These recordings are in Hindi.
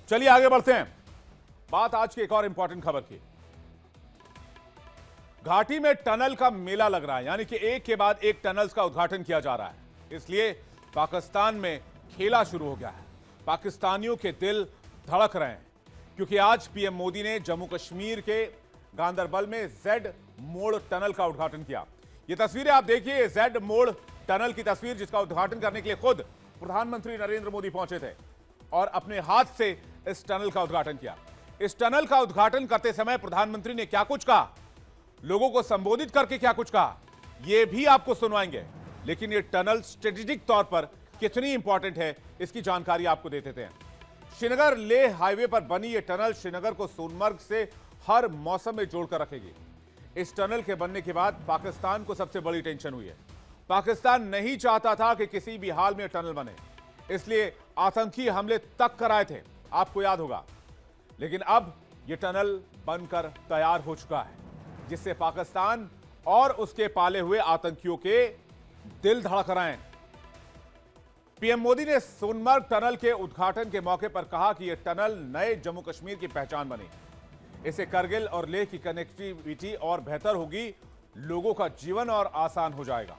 चलिए आगे बढ़ते हैं। बात आज की एक और इंपॉर्टेंट खबर की। घाटी में टनल का मेला लग रहा है, यानी कि एक के बाद एक टनल्स का उद्घाटन किया जा रहा है। इसलिए पाकिस्तान में खेला शुरू हो गया है। पाकिस्तानियों के दिल धड़क रहे हैं क्योंकि आज पीएम मोदी ने जम्मू कश्मीर के गांदरबल में जेड मोड़ टनल का उद्घाटन किया। ये तस्वीरें आप देखिए, जेड मोड़ टनल की तस्वीर, जिसका उद्घाटन करने के लिए खुद प्रधानमंत्री नरेंद्र मोदी पहुंचे थे और अपने हाथ से इस टनल का उद्घाटन किया। इस टनल का उद्घाटन करते समय प्रधानमंत्री ने क्या कुछ कहा, लोगों को संबोधित करके क्या कुछ कहा, यह भी आपको सुनवाएंगे। लेकिन यह टनल स्ट्रेटेजिक तौर पर कितनी इंपॉर्टेंट है, इसकी जानकारी आपको दे देते हैं। श्रीनगर लेह हाईवे पर बनी यह टनल श्रीनगर को सोनमर्ग से हर मौसम में जोड़कर रखेगी। इस टनल के बनने के बाद पाकिस्तान को सबसे बड़ी टेंशन हुई है। पाकिस्तान नहीं चाहता था कि किसी भी हाल में टनल बने, इसलिए आतंकी हमले तक कराए थे, आपको याद होगा। लेकिन अब यह टनल बनकर तैयार हो चुका है, जिससे पाकिस्तान और उसके पाले हुए आतंकियों के दिल धड़क रहे हैं। पीएम मोदी ने सोनमर्ग टनल के उद्घाटन के मौके पर कहा कि यह टनल नए जम्मू कश्मीर की पहचान बनी। इससे करगिल और लेह की कनेक्टिविटी और बेहतर होगी, लोगों का जीवन और आसान हो जाएगा।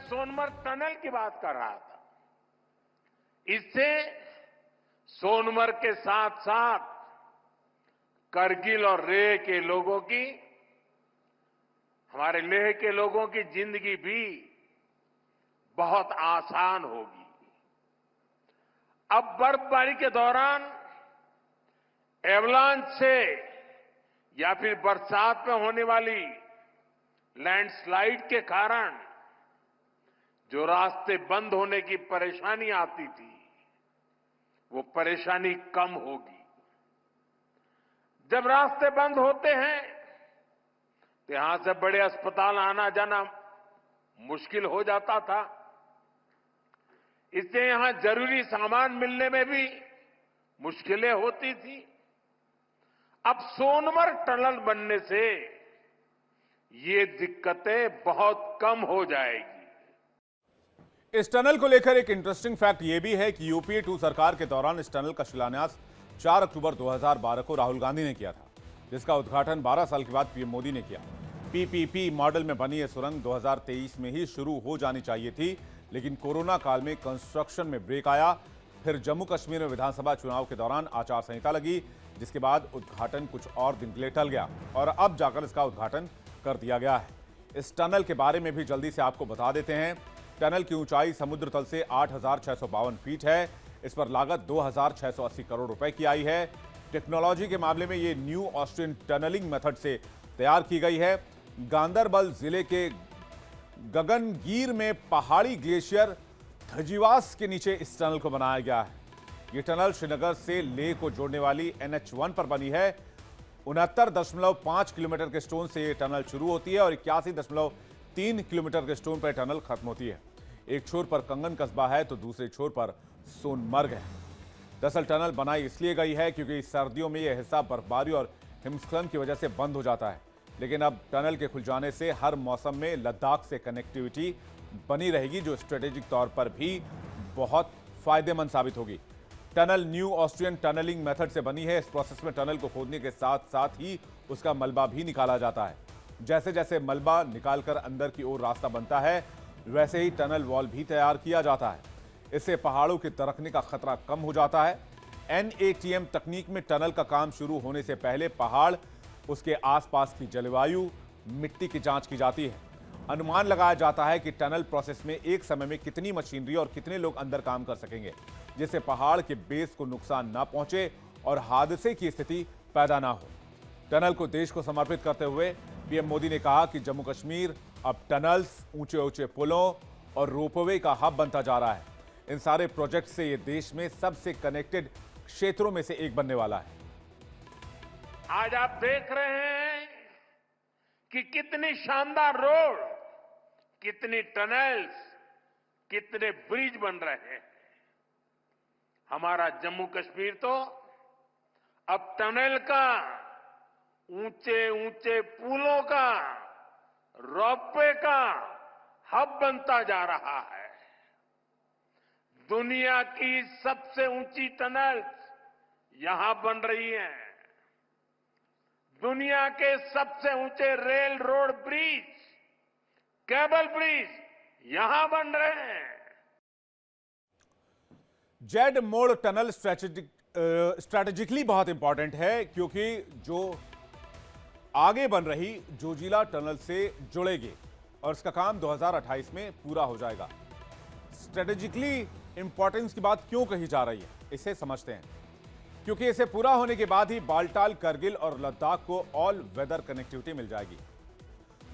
सोनमर्ग टनल की बात कर रहा था। इससे सोनमर्ग के साथ साथ करगिल और लेह के लोगों की, हमारे लेह के लोगों की जिंदगी भी बहुत आसान होगी। अब बर्फबारी के दौरान एवलांच से या फिर बरसात में होने वाली लैंडस्लाइड के कारण जो रास्ते बंद होने की परेशानी आती थी, वो परेशानी कम होगी। जब रास्ते बंद होते हैं तो यहां से बड़े अस्पताल आना जाना मुश्किल हो जाता था। इससे यहां जरूरी सामान मिलने में भी मुश्किलें होती थी। अब सोनमर्ग टनल बनने से ये दिक्कतें बहुत कम हो जाएगी। इस टनल को लेकर एक इंटरेस्टिंग फैक्ट यह भी है कि यूपीए 2 सरकार के दौरान इस टनल का शिलान्यास 4 अक्टूबर 2012 को राहुल गांधी ने किया था, जिसका उद्घाटन 12 साल के बाद पीएम मोदी ने किया। पीपीपी मॉडल में बनी यह सुरंग 2023 में ही शुरू हो जानी चाहिए थी, लेकिन कोरोना काल में कंस्ट्रक्शन में ब्रेक आया। फिर जम्मू कश्मीर में विधानसभा चुनाव के दौरान आचार संहिता लगी, जिसके बाद उद्घाटन कुछ और दिन के लिए टल गया और अब जाकर इसका उद्घाटन कर दिया गया है। इस टनल के बारे में भी जल्दी से आपको बता देते हैं। टनल की ऊंचाई समुद्र तल से 8,652 फीट है। इस पर लागत 2,680 करोड़ रुपए की आई है। टेक्नोलॉजी के मामले में ये न्यू ऑस्ट्रियन टनलिंग मेथड से तैयार की गई है। गांदरबल जिले के गगनगीर में पहाड़ी ग्लेशियर धजीवास के नीचे इस टनल को बनाया गया है। यह टनल श्रीनगर से लेह को जोड़ने वाली NH1 पर बनी है। 69.5 किलोमीटर के स्टोन से यह टनल शुरू होती है और 81.3 किलोमीटर के स्टोन पर टनल खत्म होती है। एक छोर पर कंगन कस्बा है तो दूसरे छोर पर सोनमर्ग है। दरअसल टनल बनाई इसलिए गई है क्योंकि सर्दियों में यह हिस्सा बर्फबारी और हिमस्खलन की वजह से बंद हो जाता है, लेकिन अब टनल के खुल जाने से हर मौसम में लद्दाख से कनेक्टिविटी बनी रहेगी, जो स्ट्रेटेजिक तौर पर भी बहुत फायदेमंद साबित होगी। Tunnel new Austrian tunnelling method से बनी है। इस प्रोसेस में टनल को खोदने के साथ साथ ही उसका मलबा भी निकाला जाता है। जैसे जैसे मलबा निकालकर अंदर की ओर रास्ता बनता है, वैसे ही टनल वॉल भी तैयार किया जाता है। इससे पहाड़ों के दरकने का खतरा कम हो जाता है। NATM तकनीक में टनल का काम शुरू होने से पहले पहाड़, उसके आसपास की जलवायु, मिट्टी की जांच की जाती है। अनुमान लगाया जाता है कि टनल प्रोसेस में एक समय में कितनी मशीनरी और कितने लोग अंदर काम कर सकेंगे, जिससे पहाड़ के बेस को नुकसान ना पहुंचे और हादसे की स्थिति पैदा ना हो। टनल को देश को समर्पित करते हुए पीएम मोदी ने कहा कि जम्मू कश्मीर अब टनल्स, ऊंचे ऊंचे पुलों और रोपवे का हब बनता जा रहा है। इन सारे प्रोजेक्ट से यह देश में सबसे कनेक्टेड क्षेत्रों में से एक बनने वाला है। आज आप देख रहे हैं कि कितनी शानदार रोड, कितनी टनल्स, कितने ब्रिज बन रहे हैं। हमारा जम्मू कश्मीर तो अब टनल का, ऊंचे ऊंचे पुलों का, रोपवे का हब बनता जा रहा है। दुनिया की सबसे ऊंची टनल यहां बन रही हैं। दुनिया के सबसे ऊंचे rail road bridge, cable bridge यहां बन रहे हैं। जेड मोड़ टनल स्ट्रैटेजिकली बहुत इंपॉर्टेंट है, क्योंकि जो आगे बन रही जोजिला टनल से जुड़ेगी और इसका काम 2028 में पूरा हो जाएगा। स्ट्रैटेजिकली इंपॉर्टेंस की बात क्यों कही जा रही है, इसे समझते हैं। क्योंकि इसे पूरा होने के बाद ही बालटाल, करगिल और लद्दाख को ऑल वेदर कनेक्टिविटी मिल जाएगी।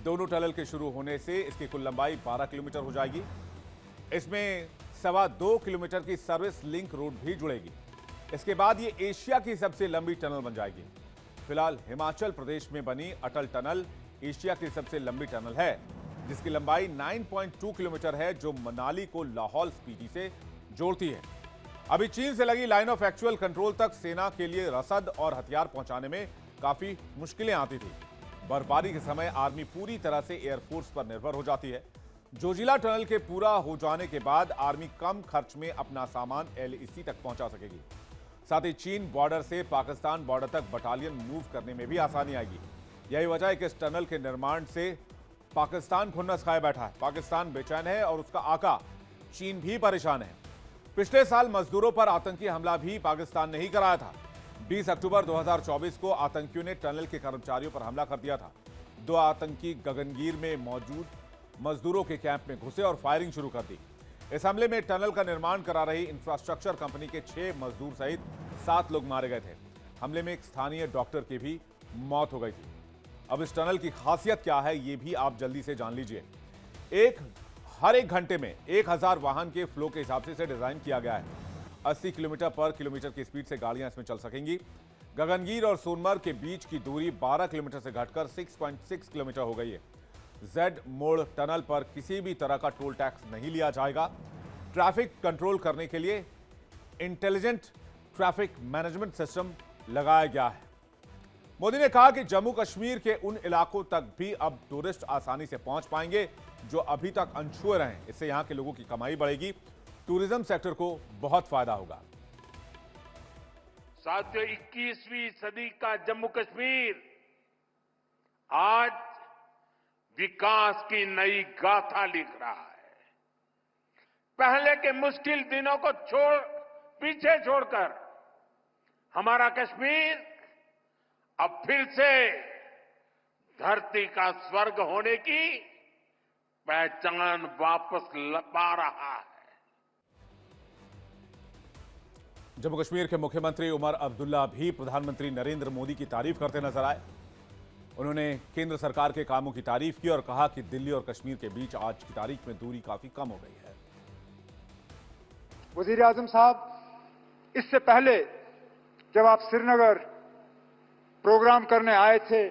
दोनों टनल के शुरू होने से इसकी कुल लंबाई 12 किलोमीटर हो जाएगी। इसमें 2.25 किलोमीटर की सर्विस लिंक रोड भी जुड़ेगी। इसके बाद ये एशिया की सबसे लंबी टनल बन जाएगी। फिलहाल हिमाचल प्रदेश में बनी अटल टनल एशिया की सबसे लंबी टनल है, जिसकी लंबाई 9.2 किलोमीटर है, जो मनाली को लाहौल स्पीति से जोड़ती है। अभी चीन से लगी लाइन ऑफ एक्चुअल कंट्रोल तक सेना के लिए रसद और हथियार पहुंचाने में काफी मुश्किलें आती थी। बर्फबारी के समय आर्मी पूरी तरह से एयरफोर्स पर निर्भर हो जाती है। जोजिला टनल के पूरा हो जाने के बाद आर्मी कम खर्च में अपना सामान LAC तक पहुंचा सकेगी। साथ ही चीन बॉर्डर से पाकिस्तान बॉर्डर तक बटालियन मूव करने में भी आसानी आएगी। यही वजह है कि इस टनल के निर्माण से पाकिस्तान खुन्नस खाए बैठा है। पाकिस्तान बेचैन है और उसका आका चीन भी परेशान है। पिछले साल मजदूरों पर आतंकी हमला भी पाकिस्तान ने ही कराया था। 20 अक्टूबर 2024 को आतंकियों ने टनल के कर्मचारियों पर हमला कर दिया था। 2 आतंकी गगनगीर में मौजूद मजदूरों के कैंप में घुसे और फायरिंग शुरू कर दी। इस हमले में टनल का निर्माण करा रही इंफ्रास्ट्रक्चर कंपनी के 6 मजदूर सहित 7 लोग मारे गए थे। हमले में एक स्थानीय डॉक्टर की भी मौत हो गई थी। अब इस टनल की खासियत क्या है, ये भी आप जल्दी से जान लीजिए। हर एक घंटे में 1000 वाहन के फ्लो के हिसाब से इसे डिजाइन किया गया है। 80 किलोमीटर पर किलोमीटर की स्पीड से गाड़ियां इसमें चल सकेंगी। गगनगीर और सोनमर्ग के बीच की दूरी 12 किलोमीटर से घटकर 6.6 किलोमीटर हो गई है। जेड मोड़ टनल पर किसी भी तरह का टोल टैक्स नहीं लिया जाएगा। ट्रैफिक कंट्रोल करने के लिए इंटेलिजेंट ट्रैफिक मैनेजमेंट सिस्टम लगाया गया है। मोदी ने कहा कि जम्मू कश्मीर के उन इलाकों तक भी अब टूरिस्ट आसानी से पहुंच पाएंगे जो अभी तक अनछुए रहे। इससे यहां के लोगों की कमाई बढ़ेगी, टूरिज्म सेक्टर को बहुत फायदा होगा। साथियों, 21वीं सदी का जम्मू कश्मीर आज विकास की नई गाथा लिख रहा है। पहले के मुश्किल दिनों को पीछे छोड़कर हमारा कश्मीर अब फिर से धरती का स्वर्ग होने की पहचान वापस पा रहा है। जम्मू कश्मीर के मुख्यमंत्री उमर अब्दुल्ला भी प्रधानमंत्री नरेंद्र मोदी की तारीफ करते नजर आए। उन्होंने केंद्र सरकार के कामों की तारीफ की और कहा कि दिल्ली और कश्मीर के बीच आज की तारीख में दूरी काफी कम हो गई है। वजीर आजम साहब, इससे पहले जब आप श्रीनगर प्रोग्राम करने आए थे,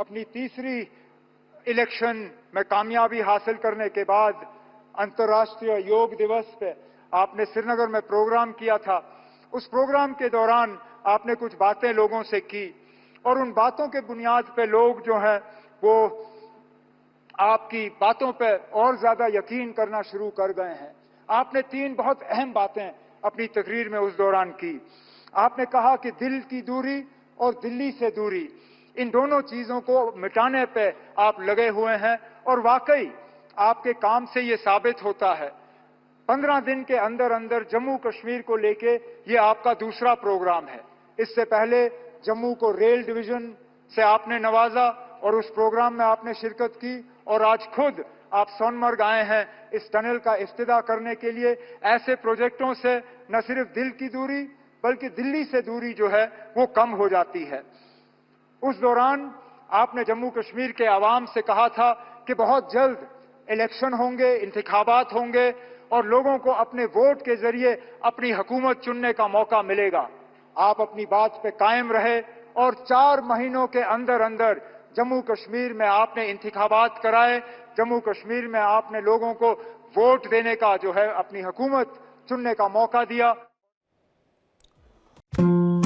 अपनी तीसरी इलेक्शन में कामयाबी हासिल करने के बाद अंतर्राष्ट्रीय योग दिवस पे आपने श्रीनगर में प्रोग्राम किया था। उस प्रोग्राम के दौरान आपने कुछ बातें लोगों से की और उन बातों के बुनियाद पे लोग जो हैं वो आपकी बातों पे और ज्यादा यकीन करना शुरू कर गए हैं। आपने 3 बहुत अहम बातें अपनी तकरीर में उस दौरान की। आपने कहा कि दिल की दूरी और दिल्ली से दूरी, इन दोनों चीजों को मिटाने पे आप लगे हुए हैं और वाकई आपके काम से ये साबित होता है। 15 दिन के अंदर अंदर जम्मू कश्मीर को लेके ये आपका दूसरा प्रोग्राम है। इससे पहले जम्मू को रेल डिवीजन से आपने नवाजा और उस प्रोग्राम में आपने शिरकत की और आज खुद आप सोनमर्ग आए हैं इस टनल का इफ्तिताह करने के लिए। ऐसे प्रोजेक्टों से न सिर्फ दिल की दूरी बल्कि दिल्ली से दूरी जो है वो कम हो जाती है। उस दौरान आपने जम्मू कश्मीर के आवाम से कहा था कि बहुत जल्द इलेक्शन होंगे, इंतखाबात होंगे और लोगों को अपने वोट के जरिए अपनी हुकूमत चुनने का मौका मिलेगा। आप अपनी बात पे कायम रहे और 4 महीनों के अंदर अंदर जम्मू कश्मीर में आपने इंतखाबात कराए। जम्मू कश्मीर में आपने लोगों को वोट देने का जो है अपनी हुकूमत चुनने का मौका दिया।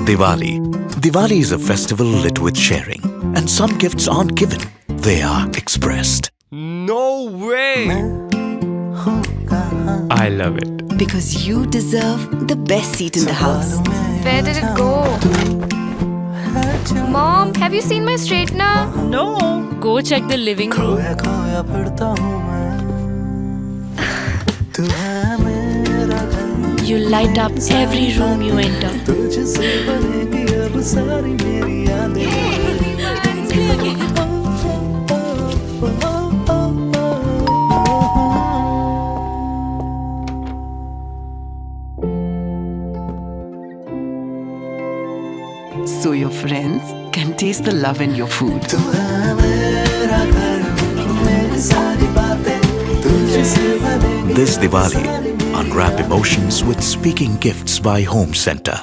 Diwali is a festival lit with sharing, and some gifts aren't given, they are expressed. No way! I love it. Because you deserve the best seat in the house. Where did it go? Mom, have you seen my straightener? No. Go check the living room. You light up every room you enter. So your friends can taste the love in your food. This Diwali, unwrap emotions with Speaking Gifts by Home Center.